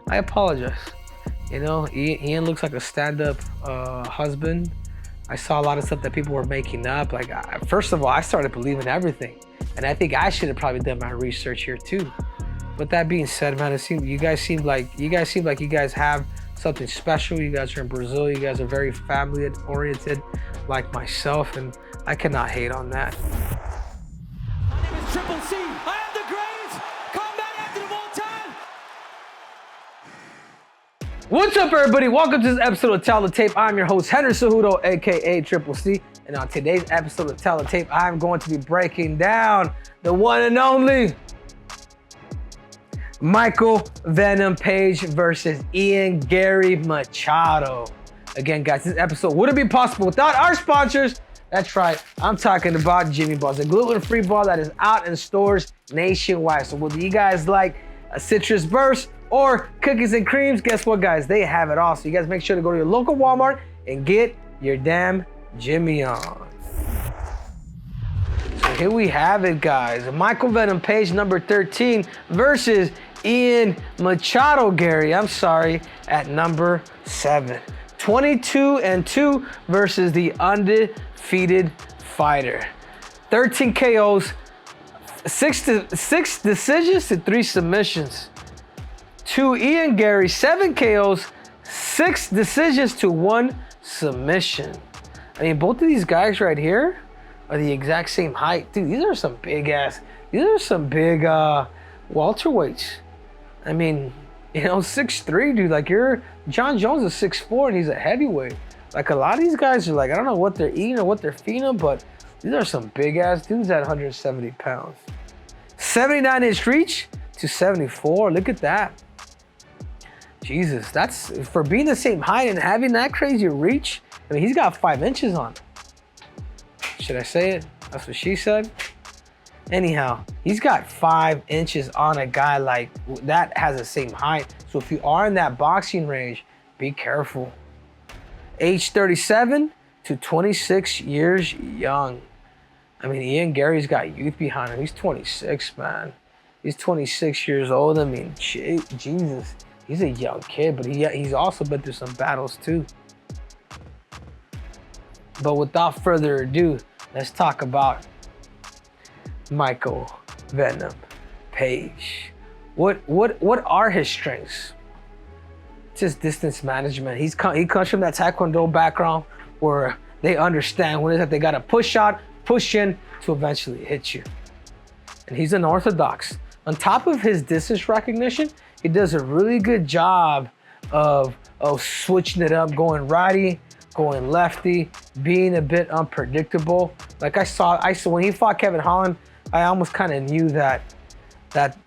I apologize. You know, Ian looks like a stand-up husband. I saw a lot of stuff that people were making up. Like, first of all, I started believing everything, and I think I should have probably done my research here too. But that being said, man, you guys seem like you guys have something special. You guys are in Brazil. You guys are very family oriented, like myself, and I cannot hate on that. My name is Triple C. I am the greatest combat athlete of all time. What's up, everybody? Welcome to this episode of Tell the Tape. I'm your host, Henry Cejudo, aka Triple C. And on today's episode of Tell the Tape, I'm going to be breaking down the one and only Michael Venom Page versus Ian Garry Machado. Again, guys, this episode wouldn't be possible without our sponsors. That's right, I'm talking about Jimmy Balls, a gluten-free ball that is out in stores nationwide. So whether you guys like a citrus burst or cookies and creams, guess what, guys? They have it all. So you guys make sure to go to your local Walmart and get your damn Jimmy on. So here we have it, guys. Michael Venom Page, number 13, versus Ian Machado Garry, at number 7. 22-2 versus the undefeated fighter. 13 KOs, 6 decisions to 3 submissions. To Ian Garry, 7 KOs, 6 decisions to 1 submission. I mean, both of these guys right here are the exact same height. Dude, these are some big welterweights. I mean, you know, 6'3", dude, like John Jones is 6'4", and he's a heavyweight. Like, a lot of these guys are like, I don't know what they're eating or what they're feeding, but these are some big ass dudes at 170 pounds. 79-inch reach to 74, look at that. Jesus, that's, for being the same height and having that crazy reach, I mean, he's got 5 inches on. Should I say it? That's what she said. Anyhow, he's got 5 inches on a guy like that has the same height. So if you are in that boxing range, be careful. Age 37 to 26 years young. I mean, Ian Garry's got youth behind him. He's 26, man. He's 26 years old. I mean, Jesus, he's a young kid, but he's also been through some battles too. But without further ado, let's talk about Michael Venom Page. What are his strengths? It's his distance management. He comes from that Taekwondo background where they understand when it's that they gotta push out, push in to eventually hit you. And he's unorthodox. On top of his distance recognition, he does a really good job of switching it up, going righty, going lefty, being a bit unpredictable. Like I saw when he fought Kevin Holland, I almost kind of knew that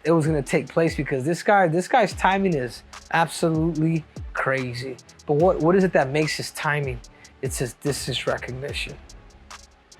it was going to take place because this guy's timing is absolutely crazy. But what is it that makes his timing? It's his distance recognition.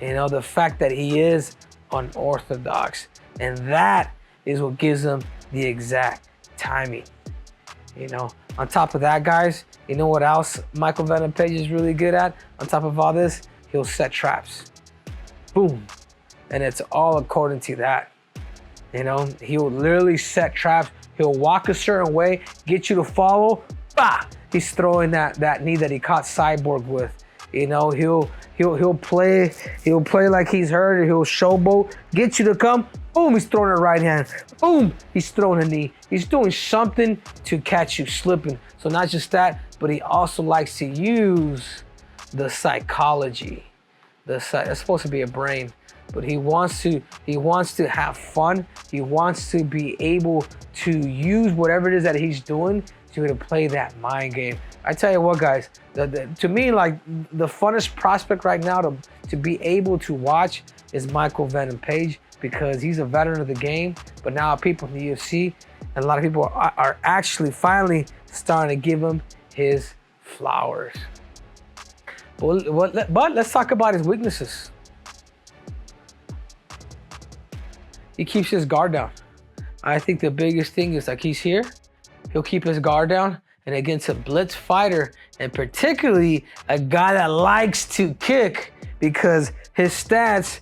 You know, the fact that he is unorthodox, and that is what gives him the exact timing. You know, on top of that, guys, you know what else Michael Venom Page is really good at? On top of all this, he'll set traps. Boom. And it's all according to that. You know, he'll literally set traps. He'll walk a certain way, get you to follow. Bah! He's throwing that knee that he caught Cyborg with. You know, he'll play like he's hurt, or he'll showboat, get you to come. Boom, he's throwing a right hand. Boom, he's throwing a knee. He's doing something to catch you slipping. So not just that, but he also likes to use the psychology. It's supposed to be a brain, but he wants to have fun. He wants to be able to use whatever it is that he's doing to play that mind game. I tell you what, guys, to me, like, the funnest prospect right now to be able to watch is Michael Venom Page, because he's a veteran of the game, but now people in the UFC and a lot of people are actually finally starting to give him his flowers. But let's talk about his weaknesses. He keeps his guard down. I think the biggest thing is, like, he's here, he'll keep his guard down, and against a blitz fighter, and particularly a guy that likes to kick, because his stats,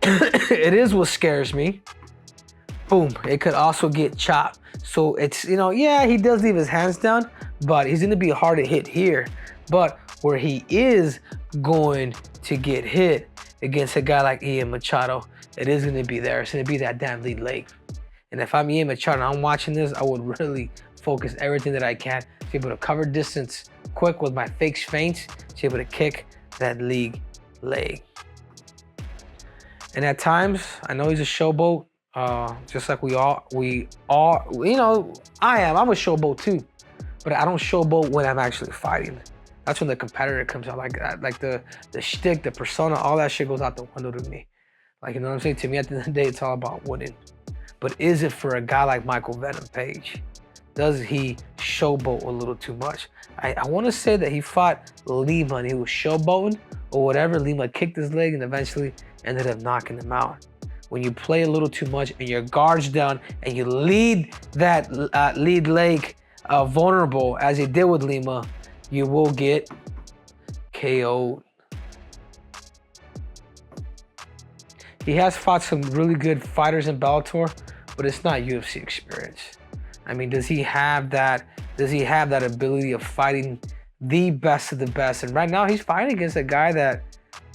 it is what scares me. Boom, it could also get chopped. So it's, yeah, he does leave his hands down, but he's gonna be hard to hit here. But where he is going to get hit against a guy like Ian Machado, it is gonna be there. It's gonna be that damn lead leg. And if I'm Ian Machado and I'm watching this, I would really focus everything that I can to be able to cover distance quick with my fake feints, to be able to kick that lead leg. And at times, I know he's a showboat, just like we all, I'm a showboat too, but I don't showboat when I'm actually fighting. That's when the competitor comes out, like the shtick, the persona, all that shit goes out the window to me. Like, you know what I'm saying? To me, at the end of the day, it's all about winning. But is it for a guy like Michael Venom Page? Does he showboat a little too much? I want to say that he fought Lima and he was showboating or whatever. Lima kicked his leg and eventually ended up knocking him out. When you play a little too much and your guard's down and you lead that lead leg vulnerable, as he did with Lima, you will get KO'd. He has fought some really good fighters in Bellator, but it's not UFC experience. I mean, does he have that ability of fighting the best of the best? And right now he's fighting against a guy that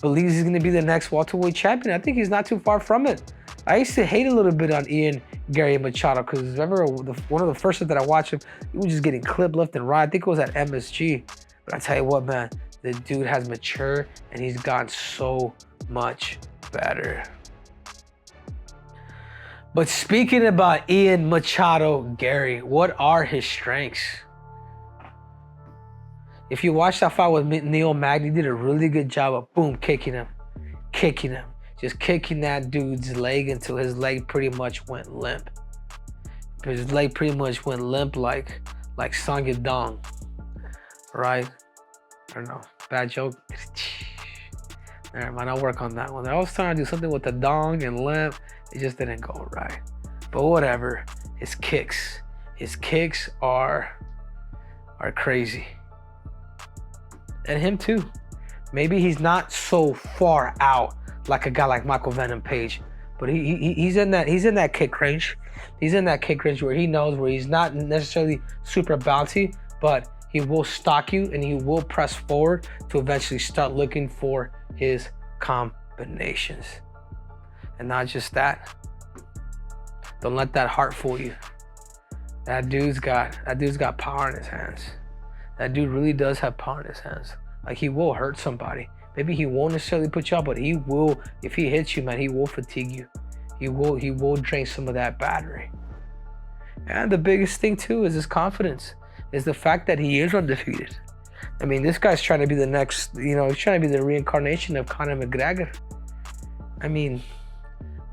believes he's gonna be the next welterweight champion. I think he's not too far from it. I used to hate a little bit on Ian Garry Machado, because remember one of the first that I watched him, he was just getting clipped left and right. I think it was at MSG. But I tell you what, man, the dude has matured and he's gotten so much better. But speaking about Ian Machado Garry, what are his strengths? If you watch that fight with Neil Magny, he did a really good job of boom, kicking him. Just kicking that dude's leg until his leg pretty much went limp. His leg pretty much went limp like Song Yadong, right? I don't know, bad joke. Never mind, I'll work on that one. I was trying to do something with the dong and limp. It just didn't go right. But whatever, his kicks are crazy. And him too. Maybe he's not so far out like a guy like Michael Venom Page, but he's in that kick range. He's in that kick range where he knows where he's not necessarily super bouncy, but he will stalk you and he will press forward to eventually start looking for his combinations. And not just that. Don't let that heart fool you. That dude's got power in his hands. That dude really does have power in his hands. Like, he will hurt somebody. Maybe he won't necessarily put you out, but he will, if he hits you, man, he will fatigue you. He will drain some of that battery. And the biggest thing too is his confidence, is the fact that he is undefeated. I mean, this guy's trying to be the next, he's trying to be the reincarnation of Conor McGregor. I mean,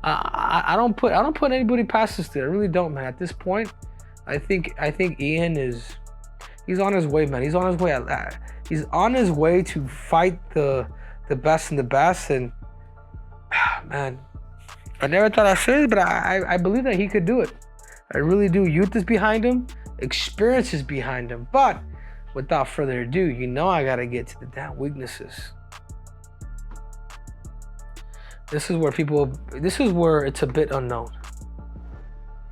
I don't put anybody past this dude. I really don't, man. At this point, I think Ian he's on his way, man. He's on his way. He's on his way to fight the best and the best. And man, I never thought I'd say it, but I believe that he could do it. I really do. Youth is behind him. Experience is behind him. But without further ado, I gotta get to the damn weaknesses. This is where it's a bit unknown.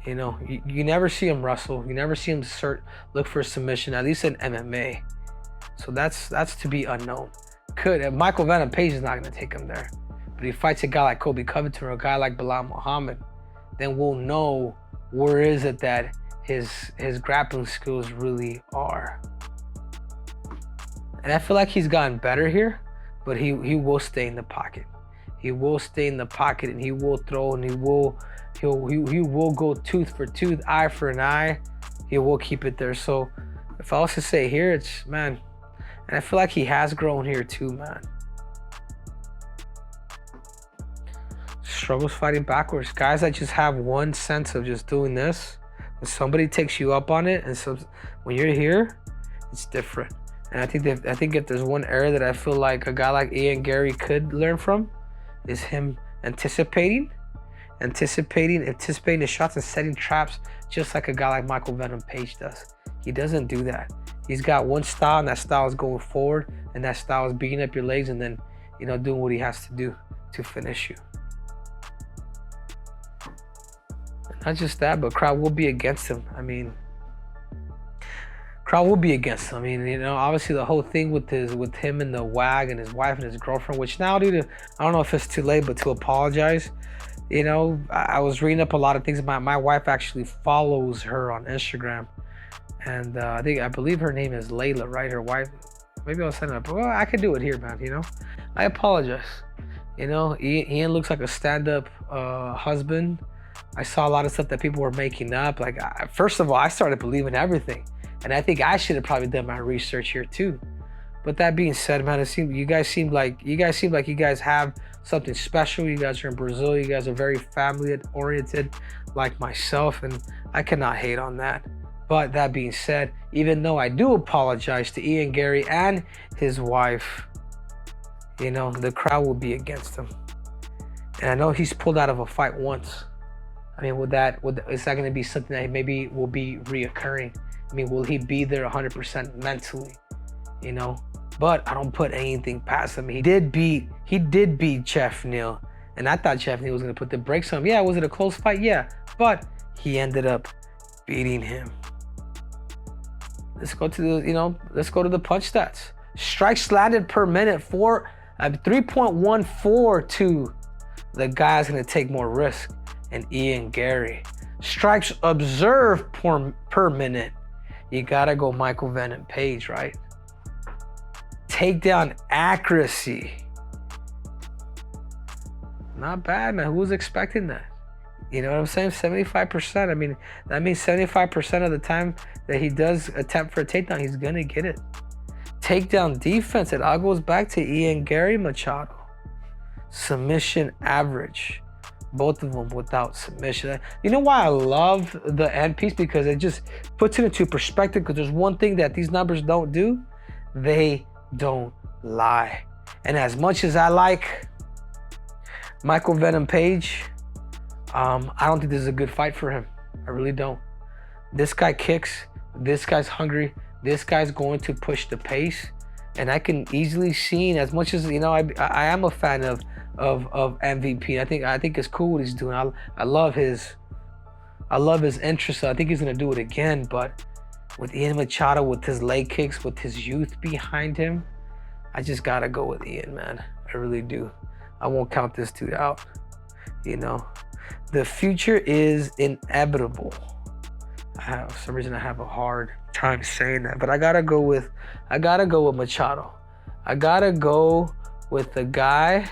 You never see him wrestle. You never see him look for a submission, at least in MMA. So that's to be unknown. Michael Venom Page is not gonna take him there. But if he fights a guy like Colby Covington or a guy like Bilal Muhammad, then we'll know where is it that his grappling skills really are. And I feel like he's gotten better here, but he will stay in the pocket. He will stay in the pocket and he will throw and he will go tooth for tooth, eye for an eye. He will keep it there. So if I was to say here, it's, man, and I feel like he has grown here too, man. Struggles fighting backwards. Guys that just have one sense of just doing this, when somebody takes you up on it, and so when you're here, it's different. And I think if there's one area that I feel like a guy like Ian Garry could learn from, is him anticipating the shots and setting traps, just like a guy like Michael Venom Page does. He doesn't do that. He's got one style, and that style is going forward, and that style is beating up your legs and then, doing what he has to do to finish you. not just that, but crowd will be against him. I mean, crowd will be against him. I mean, you know, obviously the whole thing with him and the WAG and his wife and his girlfriend, which now, dude, I don't know if it's too late, but to apologize. You know, I was reading up a lot of things. My wife actually follows her on Instagram, and I believe her name is Layla, right? Her wife. Maybe I'll send it up. Well, I could do it here, man. You know, I apologize. You know, Ian looks like a stand-up husband. I saw a lot of stuff that people were making up. Like, first of all, I started believing everything. And I think I should have probably done my research here too. But that being said, man, you guys seem like you guys have something special. You guys are in Brazil. You guys are very family oriented, like myself, and I cannot hate on that. But that being said, even though I do apologize to Ian Garry and his wife, you know, the crowd will be against him. And I know he's pulled out of a fight once. I mean, is that going to be something that maybe will be reoccurring? I mean, will he be there 100% mentally? You know, but I don't put anything past him. He did beat Jeff Neal, and I thought Jeff Neal was gonna put the brakes on him. Yeah, was it a close fight? Yeah, but he ended up beating him. Let's go to the punch stats. Strikes landed per minute 3.142. The guy's gonna take more risk, and Ian Garry. Strikes observed per minute. You gotta go Michael Venom Page, right? Takedown accuracy. Not bad, man. Who was expecting that? You know what I'm saying? 75%. I mean, that means 75% of the time that he does attempt for a takedown, he's gonna get it. Takedown defense. It all goes back to Ian Garry, Machado. Submission average. Both of them without submission. You know why I love the end piece? Because it just puts it into perspective. Because there's one thing that these numbers don't do. They don't lie. And as much as I like Michael Venom Page, I don't think this is a good fight for him. I really don't. This guy kicks. This guy's hungry. This guy's going to push the pace. And I can easily see, as much as, you know, I am a fan of MVP. I think it's cool what he's doing. I love his interest. I think he's gonna do it again. But with Ian Machado, with his leg kicks, with his youth behind him, I just gotta go with Ian, man. I really do. I won't count this dude out. You know, the future is inevitable. For some reason I have a hard time saying that, but I gotta go with Machado. I gotta go with the guy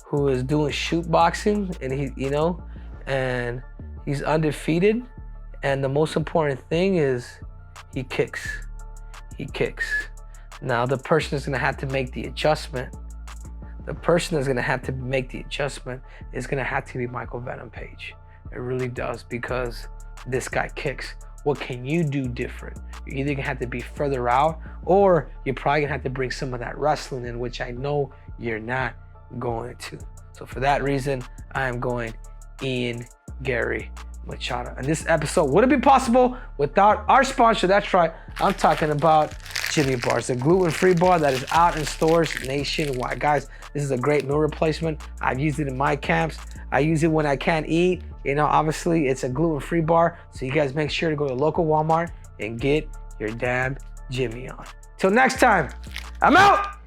who is doing shoot boxing, and and he's undefeated. And the most important thing is he kicks. He kicks. Now the person is gonna have to make the adjustment. The person that's gonna have to make the adjustment is gonna have to be Michael Venom Page. It really does, because this guy kicks. What can you do different? You're either gonna have to be further out, or you're probably gonna have to bring some of that wrestling in, which I know you're not going to. So for that reason, I am going Ian Garry Machado. And this episode wouldn't be possible without our sponsor. That's right, I'm talking about Jimmy Bars, the gluten-free bar that is out in stores nationwide. Guys, this is a great meal replacement. I've used it in my camps. I use it when I can't eat. You know, obviously it's a gluten-free bar, so you guys make sure to go to local Walmart and get your damn Jimmy on. Till next time, I'm out.